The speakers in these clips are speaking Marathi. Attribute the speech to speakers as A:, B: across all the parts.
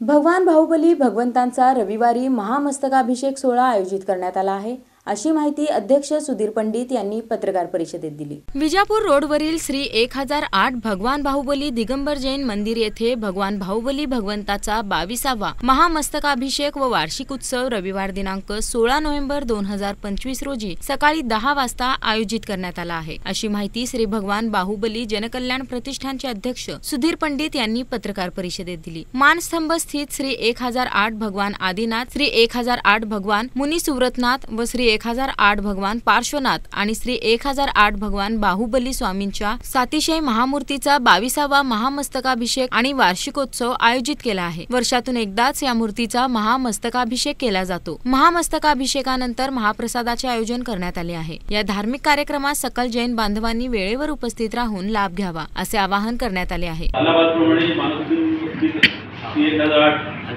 A: भगवान बाहुबली भगवंतांचा रविवारी महामस्तकाभिषेक सोहळा आयोजित करण्यात आला आहे, अशी माहिती अध्यक्ष सुधीर पंडित यांनी पत्रकार परिषदेत दिली। विजापूर रोडवरील श्री 1008 भगवान बाहुबली दिगंबर जैन मंदिर येथे भगवान बाहुबली भगवंताचा 22वा महामस्तकाभिषेक व वार्षिक उत्सव रविवार दिनांक 16 नोव्हेंबर 2025 रोजी सकाळी 10 वाजता आयोजित करण्यात आला आहे, अशी माहिती श्री भगवान बाहुबली जनकल्याण प्रतिष्ठानचे अध्यक्ष सुधीर पंडित यांनी पत्रकार परिषदेत दिली। मानस्तंभ स्थित श्री 1008 भगवान आदिनाथ, श्री 1008 भगवान मुनी सुव्रतनाथ व श्री 1008 भगवान पार्श्वनाथ आणि श्री 1008 भगवान बाहुबली स्वामींच्या सातिशय महामूर्तीचा 22वा महामस्तकाभिषेक आणि वार्षिकोत्सव आयोजित केला आहे। वर्षातून एकदाच या मूर्तीचा महामस्तकाभिषेक केला जातो। महामस्तकाभिषेकानंतर महाप्रसादाचे आयोजन करण्यात आले आहे। या धार्मिक कार्यक्रमात सकल जैन बांधवांनी वेळेवर उपस्थित राहून लाभ घ्यावा, असे आवाहन करण्यात आले आहे।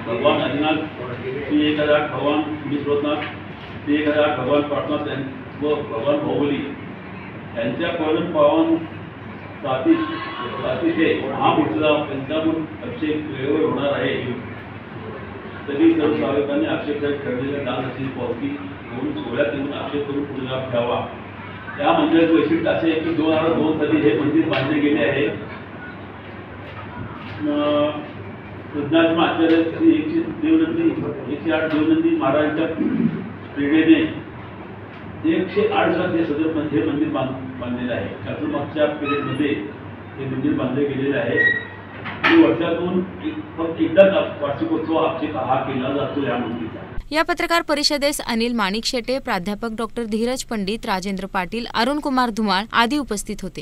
B: भगवान आदिनाथ, श्री 1008 भगवान विश्वनाथ, श्री 1008 भगवान पार्श्वनाथ व भगवान बाहुबली यांच्या पावन सातिशय महामूर्तीचा पंचामृत अभिषेक वेळेवर होणार आहे। तरी सर्व भाविकांनी अभिषेकात ठरलेल्या दान असलेली पावती घेऊन सोहळ्यात येऊन अभिषेक करून पुढे लाभ घ्यावा। या मंदिराचे वैशिष्ट्य असे आहे की 2002 साली हे मंदिर बांधले गेले आहे। कृष्णाजी आचार्य श्री 108 देवनंदी महाराजांच्या प्रेरणेने 108 वर्ष हे मंदिर बांधलेलं आहे। चातुर्मासच्या पिरियडमध्ये हे मंदिर बांधले गेलेले आहे आणि वर्षातून फक्त एकदाच वार्षिकोत्सव अभिषेक हा केला जातो या मंदिराचा।
A: या पत्रकार परिषदेस अनिल माणिक शेटे, प्राध्यापक डॉक्टर धीरज पंडित, राजेंद्र पाटील, अरुण कुमार धुमाळ आदी उपस्थित होते।